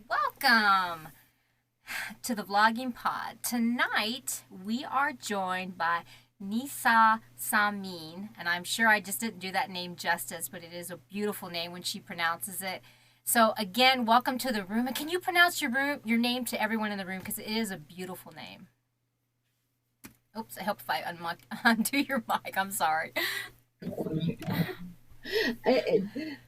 Welcome to the Vlogging Pod. Tonight we are joined by Nisa Sameen, and I'm sure I just didn't do that name justice, but it is a beautiful name when she pronounces it. So again, welcome to the room. And can you pronounce your name to everyone in the room because it is a beautiful name. Oops, I hope if I undo your mic. I'm sorry.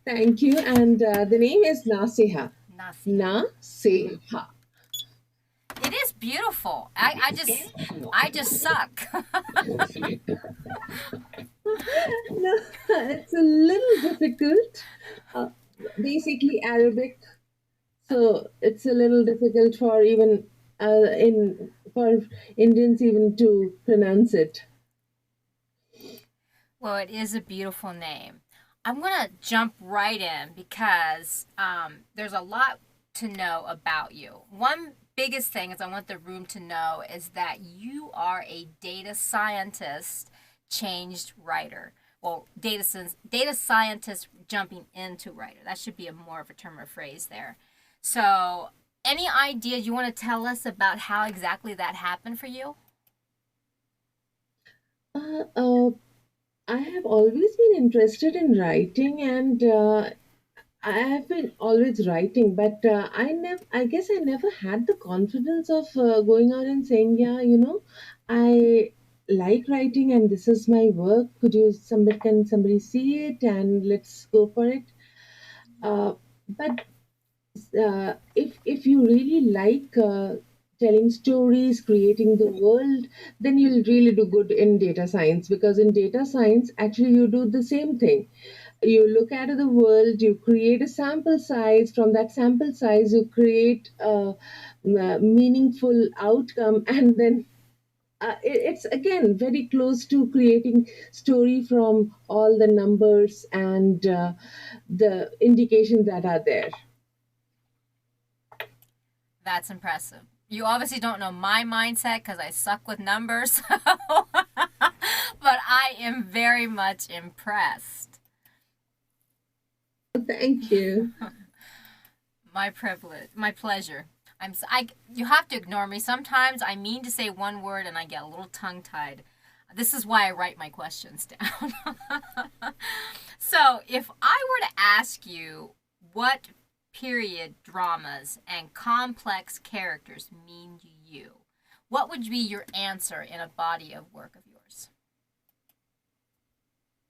Thank you. And the name is Naseha. Naseha. Naseha. It is beautiful. I just suck. No, it's a little difficult. Basically Arabic, so it's a little difficult for even in for Indians even to pronounce it. Well, it is a beautiful name. I'm going to jump right in because there's a lot to know about you. One biggest thing is I want the room to know is that you are a data scientist changed writer. Well, data scientist jumping into writer. That should be a more of a term or phrase there. So, any ideas you want to tell us about how exactly that happened for you? Uh, uh, I have always been interested in writing, and I have been always writing, but I guess I never had the confidence of going out and saying, yeah, I like writing and this is my work. Can somebody see it and let's go for it? But if you really like telling stories, creating the world, then you'll really do good in data science, because in data science, actually, you do the same thing. You look at the world, you create a sample size. From that sample size, you create a meaningful outcome, and then it's again very close to creating story from all the numbers and the indications that are there. That's impressive. You obviously don't know my mindset because I suck with numbers, but I am very much impressed. Thank you. My privilege, my pleasure. You have to ignore me. Sometimes I mean to say one word and I get a little tongue tied. This is why I write my questions down. So, if I were to ask you what period dramas and complex characters mean to you, what would be your answer in a body of work of yours?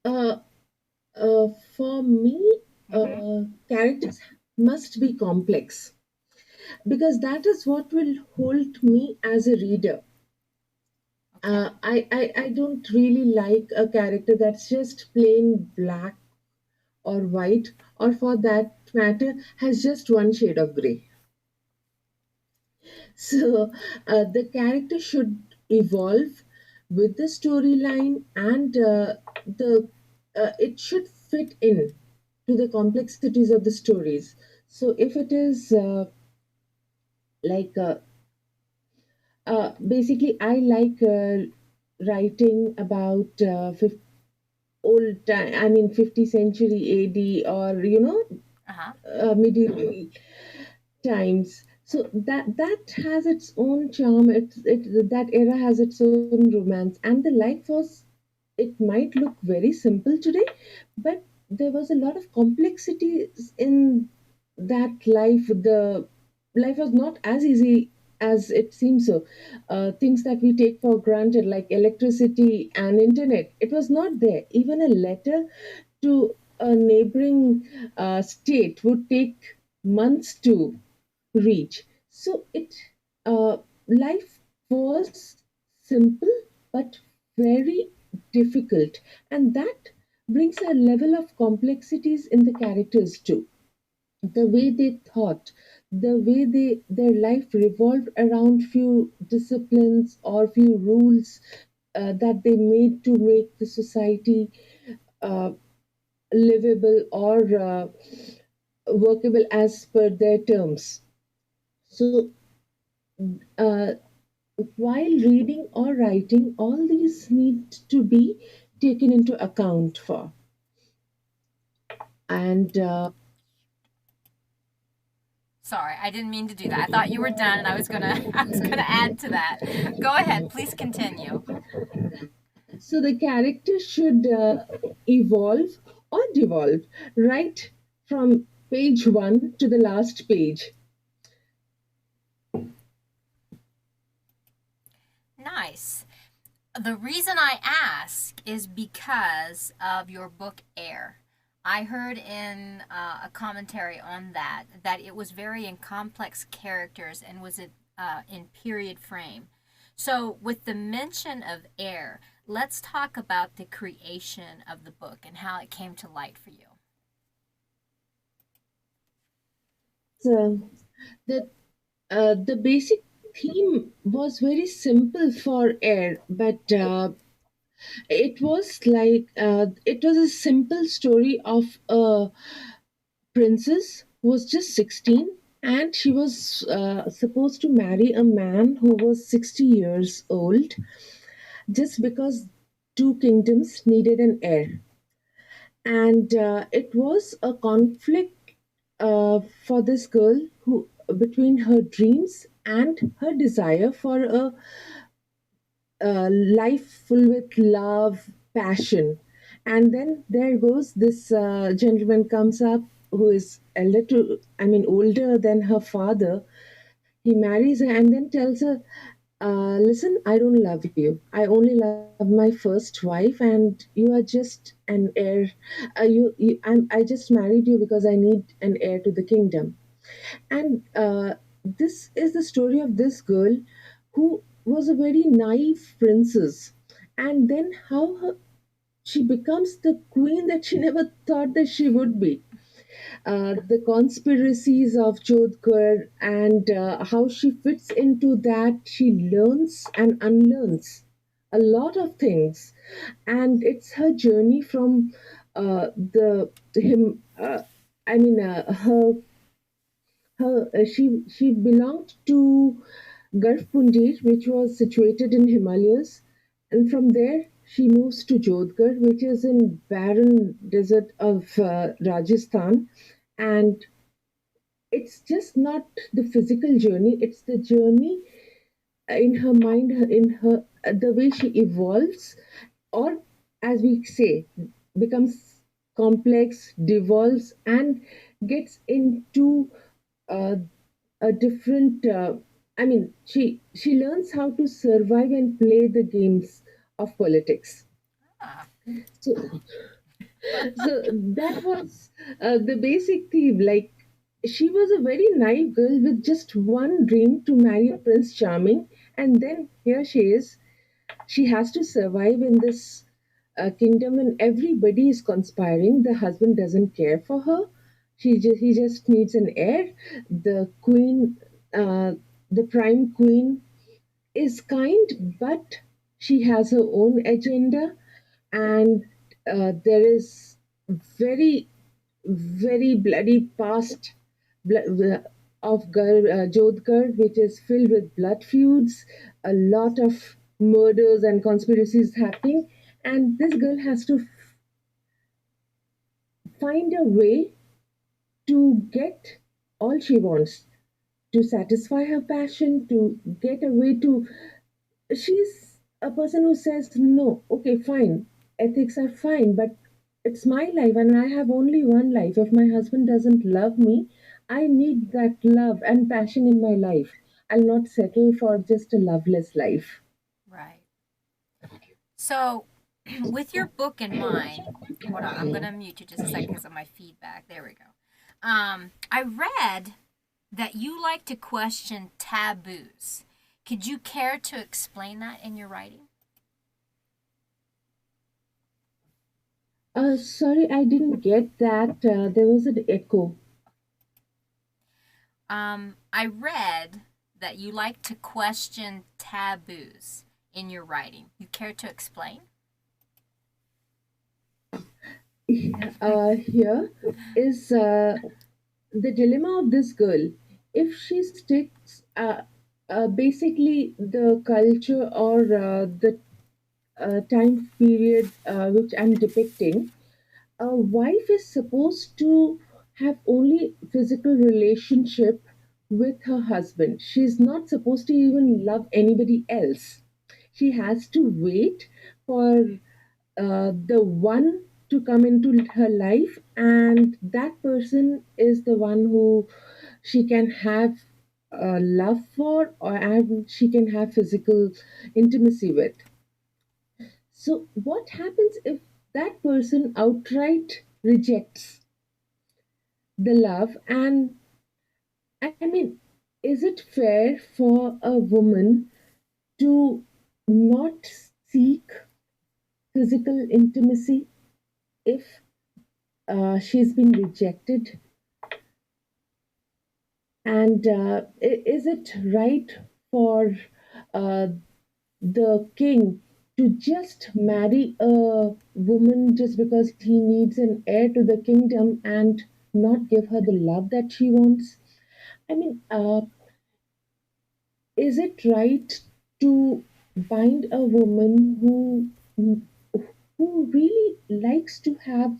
Uh, for me, Mm-hmm. characters must be complex, because that is what will hold me as a reader. Okay. I don't really like a character that's just plain black or white, or for that matter, has just one shade of gray. So the character should evolve with the storyline, and the it should fit in to the complexities of the stories. So if it is like basically, I like writing about old time. I mean, 50th century AD, or Uh huh. medieval times. So that has its own charm. That era has its own romance, and the life was. It might look very simple today, but there was a lot of complexity in that life. The life was not as easy as it seems. So things that we take for granted, like electricity and internet, it was not there. Even a letter to a neighboring state would take months to reach. So life was simple but very difficult, and that brings a level of complexities in the characters too. The way they thought, the way their life revolved around few disciplines or few rules that they made to make the society uh, livable or workable as per their terms. So, uh, while reading or writing, all these need to be taken into account for. And Sorry, I didn't mean to do that. I thought you were done and I was gonna I was gonna add to that. Go ahead, please continue. So the character should evolve or devolve right from page one to the last page. Nice. The reason I ask is because of your book Heir. I heard in a commentary on that it was very in complex characters and was in period frame. So, with the mention of Heir, let's talk about the creation of the book and how it came to light for you. So the the basic theme was very simple for Air, but it was a simple story of a princess who was just 16, and she was supposed to marry a man who was 60 years old just because two kingdoms needed an heir. And it was a conflict for this girl who between her dreams and her desire for a life full with love, passion. And then there goes this gentleman comes up who is a little, I mean, older than her father. He marries her and then tells her, listen, I don't love you. I only love my first wife, and you are just an heir. I just married you because I need an heir to the kingdom. And this is the story of this girl who was a very naive princess. And then how she becomes the queen that she never thought that she would be. The conspiracies of Jodhpur and how she fits into that. She learns and unlearns a lot of things, and it's her journey from the him. I mean, she belonged to Garhpundir, which was situated in Himalayas, and from there she moves to Jodhgarh, which is in barren desert of Rajasthan, and it's just not the physical journey; it's the journey in her mind, in her the way she evolves, or as we say, becomes complex, devolves, and gets into uh, a different. I mean, she learns how to survive and play the games of politics. Ah. So, so that was the basic theme. Like she was a very naive girl with just one dream to marry a Prince Charming, and then here she is. She has to survive in this kingdom, and everybody is conspiring. The husband doesn't care for her. He just needs an heir. The queen, uh, the prime queen, is kind, but she has her own agenda, and there is very very bloody past of Jodhgarh, which is filled with blood feuds, a lot of murders and conspiracies happening, and this girl has to find a way to get all she wants, to satisfy her passion, to get a way to. She's a person who says, no, okay, fine, ethics are fine, but it's my life and I have only one life. If my husband doesn't love me, I need that love and passion in my life. I'll not settle for just a loveless life. Right. So, with your book in mind, hold on, I'm going to mute you just a second because of my feedback. There we go. I read that you like to question taboos. Could you care to explain that in your writing? Sorry, I didn't get that. There was an echo. I read that you like to question taboos in your writing. You care to explain? Here is the dilemma of this girl. If she sticks, basically, the culture or the time period which I'm depicting, a wife is supposed to have only physical relationship with her husband. She's not supposed to even love anybody else. She has to wait for the one to come into her life, and that person is the one who she can have love for, or and she can have physical intimacy with. So, what happens if that person outright rejects the love? And I mean, is it fair for a woman to not seek physical intimacy if she's been rejected? And is it right for uh, the king to just marry a woman just because he needs an heir to the kingdom and not give her the love that she wants? I mean, is it right to bind a woman who really likes to have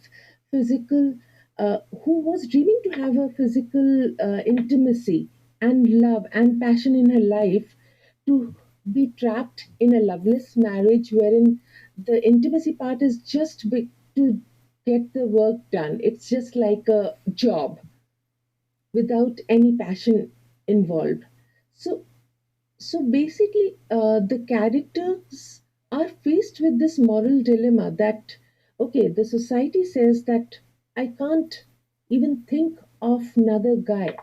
physical, who was dreaming to have a physical intimacy and love and passion in her life, to be trapped in a loveless marriage wherein the intimacy part is just to get the work done? It's just like a job without any passion involved. So basically, the characters are faced with this moral dilemma that, okay, the society says that I can't even think of another guy,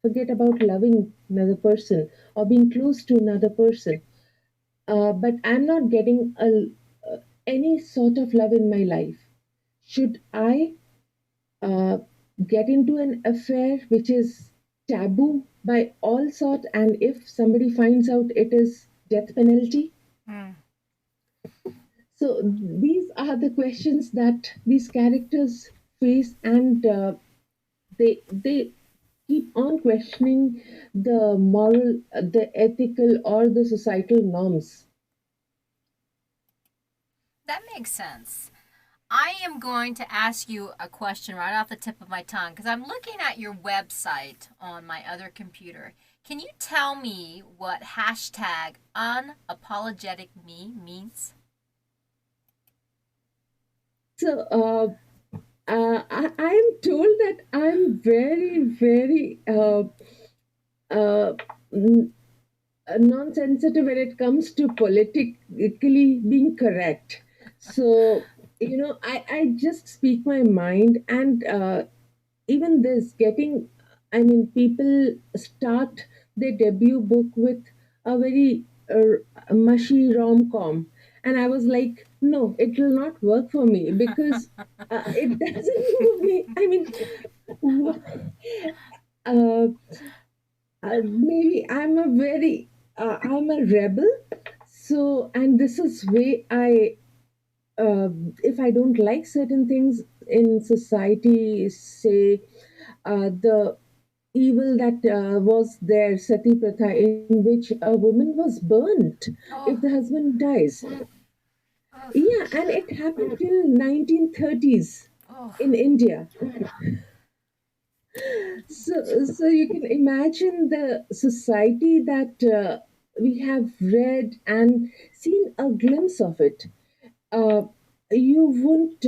forget about loving another person or being close to another person. But I'm not getting any sort of love in my life. Should I uh, get into an affair which is taboo by all sorts, and if somebody finds out, it is death penalty? Mm. So these are the questions that these characters face, and they keep on questioning the moral, the ethical, or the societal norms. That makes sense. I am going to ask you a question right off the tip of my tongue because I'm looking at your website on my other computer. Can you tell me what hashtag unapologetic me means? So I am told that I'm very, very uh, n- non-sensitive when it comes to politically being correct. So, I just speak my mind, and even this getting, I mean, people start their debut book with a very mushy rom-com. And I was like, no, it will not work for me because it doesn't move me. I mean, uh, maybe I'm a rebel. So, and this is way if I don't like certain things in society, say the evil that was there, Sati Pratha, in which a woman was burnt Oh, if the husband dies. oh, Yeah, and it happened till 1930s oh. in India. So you can imagine the society that we have read and seen a glimpse of it. Uh, you wouldn't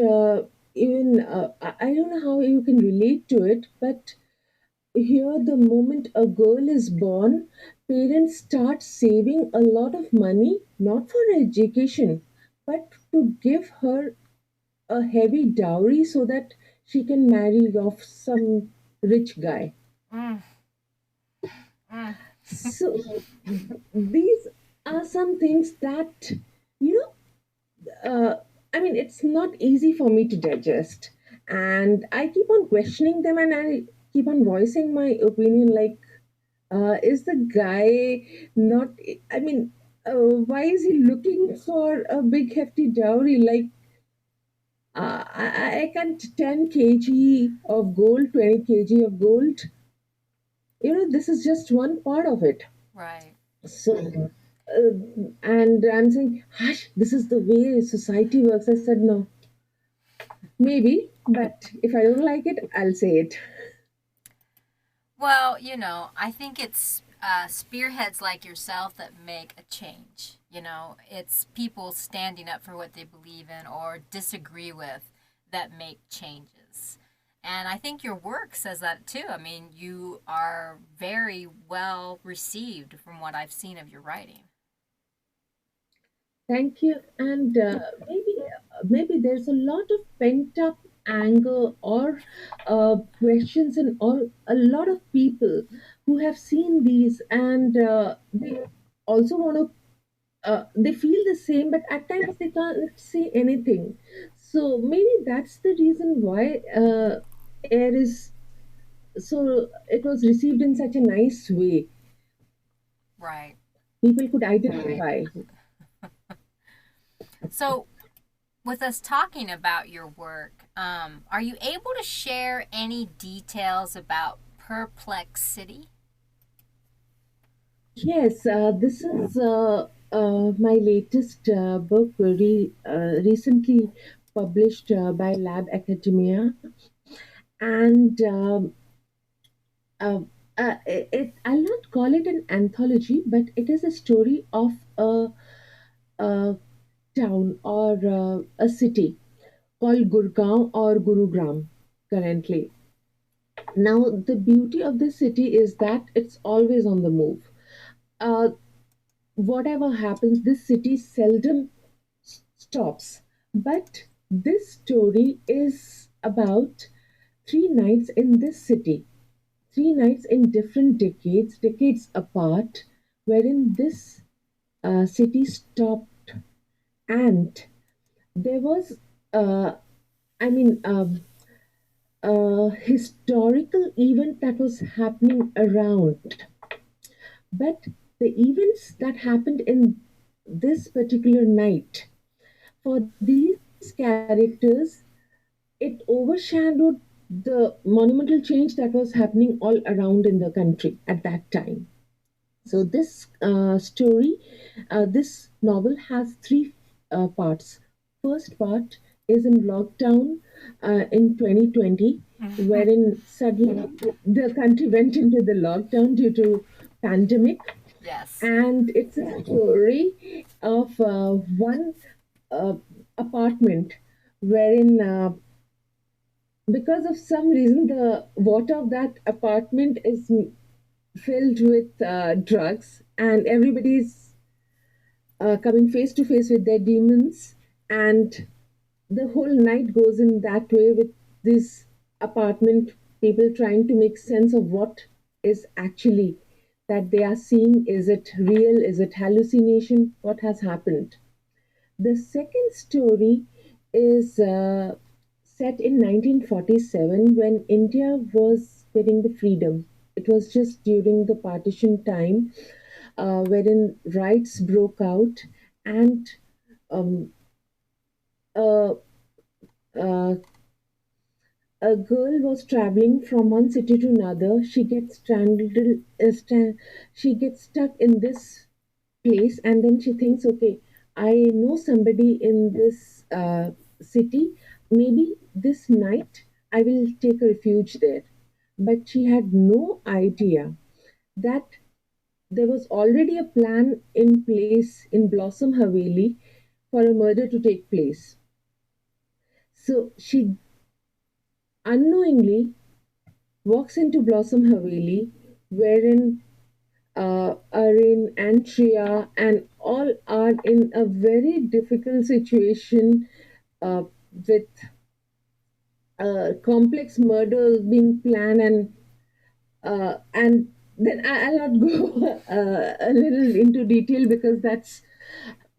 even, I don't know how you can relate to it, but here, the moment a girl is born, parents start saving a lot of money, not for education, but to give her a heavy dowry so that she can marry off some rich guy. Mm, mm. So these are some things that, you I mean, it's not easy for me to digest. And I keep on questioning them, and I keep on voicing my opinion like, is the guy not, I mean, why is he looking for a big hefty dowry? Like, I can't 10 kg of gold, 20 kg of gold. This is just one part of it. Right. So, and I'm saying, hush, this is the way society works. I said, no, maybe, but if I don't like it, I'll say it. Well, I think it's spearheads like yourself that make a change. It's people standing up for what they believe in or disagree with that make changes. And I think your work says that too. I mean, you are very well received from what I've seen of your writing. Thank you. And maybe there's a lot of pent up anger or questions in all a lot of people who have seen these, and they also want to. They feel the same, but at times they can't say anything. So maybe that's the reason why air is so. It was received in such a nice way. Right. People could identify. So, with us talking about your work, are you able to share any details about perplexity? Yes, this is my latest book, recently published by Lab Academia, and uh, I'll not call it an anthology, but it is a story of a town or a city called Gurgaon or Gurugram currently. Now, the beauty of this city is that it's always on the move. Uh, Whatever happens, this city seldom stops. But this story is about 3 nights in this city, 3 nights in different decades, decades apart, wherein this city stopped, and there was, uh, I mean, a historical event that was happening around. But the events that happened in this particular night, for these characters, it overshadowed the monumental change that was happening all around in the country at that time. So, this story, this novel has three parts. First part is in lockdown in 2020, wherein suddenly the country went into the lockdown due to pandemic, Yes. and it's a story of one uh, apartment wherein because of some reason the water of that apartment is filled with drugs, and everybody's coming face to face with their demons, and the whole night goes in that way with this apartment people trying to make sense of what is actually that they are seeing. Is it real? Is it hallucination? What has happened? The second story is set in 1947 when India was getting the freedom. It was just during the partition time, wherein riots broke out, and um, a, a, a girl was traveling from one city to another. She gets she gets stuck in this place, and then she thinks, okay, I know somebody in this city. Maybe this night I will take a refuge there. But she had no idea that there was already a plan in place in Blossom Haveli for a murder to take place. So she unknowingly walks into Blossom Haveli, wherein Arin and Shreya and all are in a very difficult situation with complex murder being planned, and then I'll not go a little into detail because that's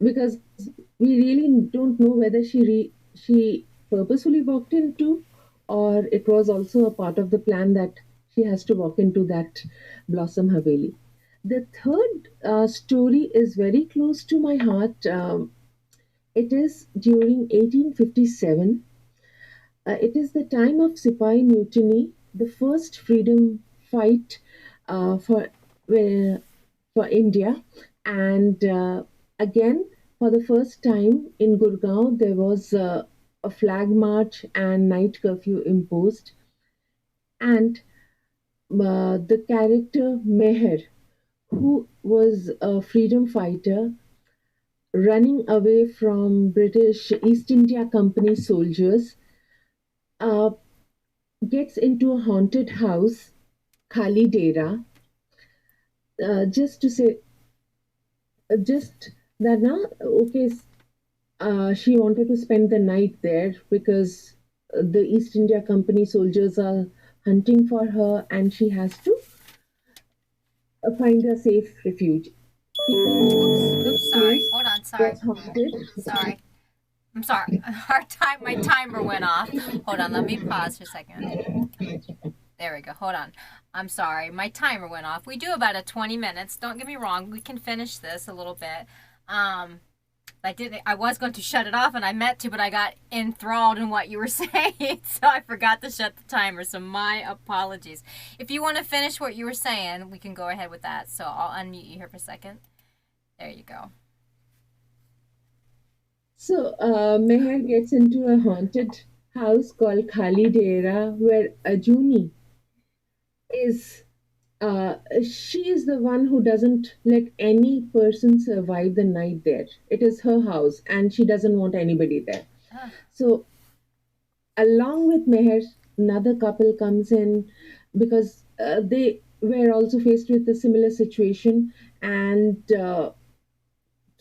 because we really don't know whether she purposefully walked into, or it was also a part of the plan that she has to walk into that Blossom Haveli. The third story is very close to my heart. It is during 1857. It is the time of Sipahi Mutiny, the first freedom fight uh, for India. And again, for the first time in Gurgaon, there was a flag march and night curfew imposed. And the character Meher, who was a freedom fighter running away from British East India Company soldiers, uh, gets into a haunted house, Khali Dera, just to say, just that now, okay, she wanted to spend the night there because the East India Company soldiers are hunting for her and she has to find a safe refuge. Oops, This sorry. place Hold on, sorry. was haunted. Sorry. I'm sorry. My timer went off. Hold on, let me pause for a second. There we go. Hold on. I'm sorry. My timer went off. We do about 20 minutes. Don't get me wrong. We can finish this a little bit. I was going to shut it off and I meant to, but I got enthralled in what you were saying. So I forgot to shut the timer. So my apologies. If you want to finish what you were saying, we can go ahead with that. So I'll unmute you here for a second. There you go. So Meher gets into a haunted house called Khali Dera where Ajuni is she is the one who doesn't let any person survive the night there. It is her house and she doesn't want anybody there. Ah. So along with Meher, another couple comes in because they were also faced with a similar situation, and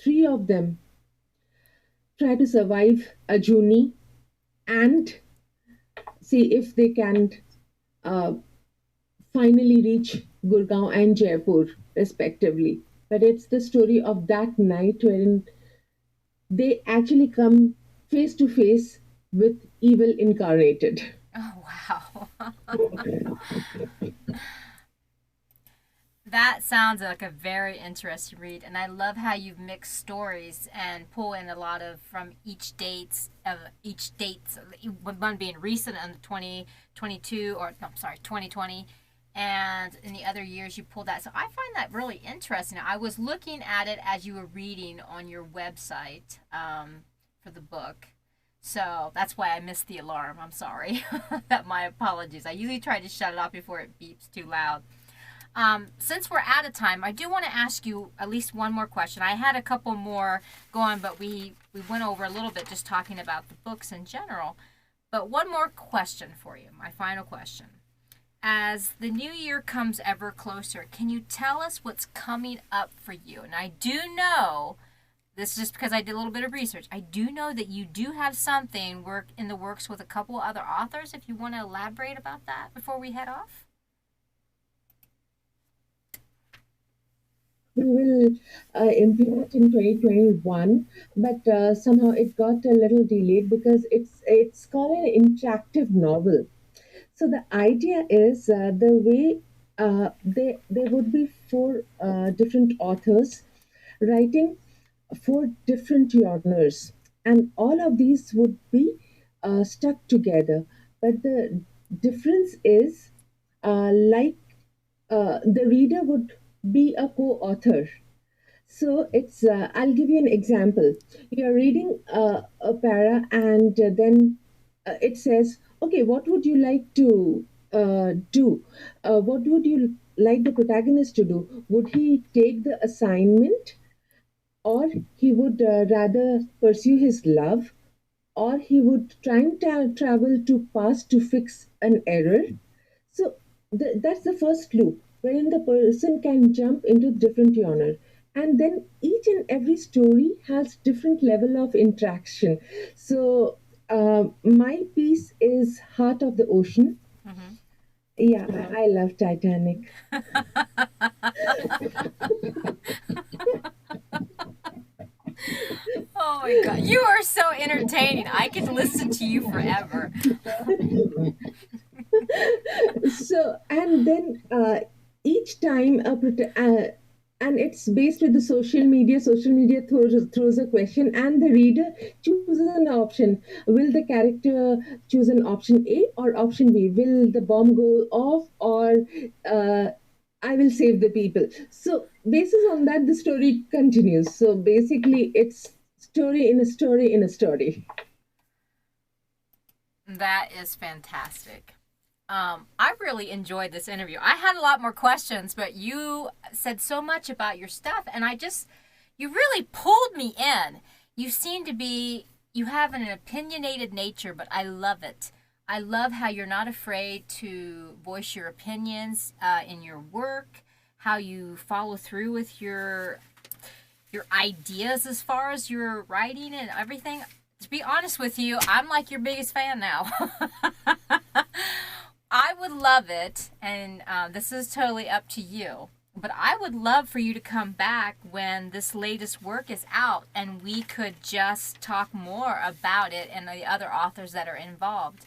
three of them try to survive a journey and see if they can uh, finally reach Gurgaon and Jaipur, respectively. But it's the story of that night wherein they actually come face to face with evil incarnated. Oh, wow. That sounds like a very interesting read, and I love how you've mixed stories and pull in a lot of from each dates, one being recent in 2022 or no, I'm sorry, 2020, and in the other years you pulled that. So I find that really interesting. I was looking at it as you were reading on your website for the book. So that's why I missed the alarm. I'm sorry. My apologies. I usually try to shut it off before it beeps too loud. Since we're out of time, I do want to ask you at least one more question. I had a couple more going, but we went over a little bit just talking about the books in general. But one more question for you, my final question. As the new year comes ever closer, can you tell us what's coming up for you? And I do know, this is just because I did a little bit of research, I do know that you do have something work in the works with a couple other authors. If you want to elaborate about that before we head off. We will implement in 2021, but somehow it got a little delayed because it's called an interactive novel. So the idea is the way there would be four different authors writing four different genres, and all of these would be stuck together. But the difference is like the reader would be a co-author. So it's I'll give you an example. You're reading a para, and then it says, "Okay, what would you like to do? What would you like the protagonist to do? Would he take the assignment, or he would rather pursue his love, or he would try and travel to past to fix an error?" So that's the first loop, wherein the person can jump into different genre, and then each and every story has different level of interaction. So my piece is Heart of the Ocean. Mm-hmm. Yeah, I love Titanic. Oh my god, you are so entertaining. I could listen to you forever. So and then each time and it's based with the social media throws a question and the reader chooses an option. Will the character choose an option A or option B? Will the bomb go off, or uh, I will save the people? So basis on that the story continues. So basically it's story in a story in a story. That is fantastic. I really enjoyed this interview. I had a lot more questions, but you said so much about your stuff, and you really pulled me in. You seem to be, you have an opinionated nature, but I love it. I love how you're not afraid to voice your opinions in your work, how you follow through with your ideas as far as your writing and everything. To be honest with you, I'm like your biggest fan now. I would love it, and this is totally up to you. But I would love for you to come back when this latest work is out and we could just talk more about it and the other authors that are involved.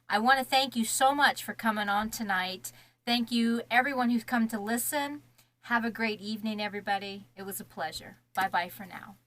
I want to thank you so much for coming on tonight. Thank you, everyone who's come to listen. Have a great evening, everybody. It was a pleasure. Bye bye for now.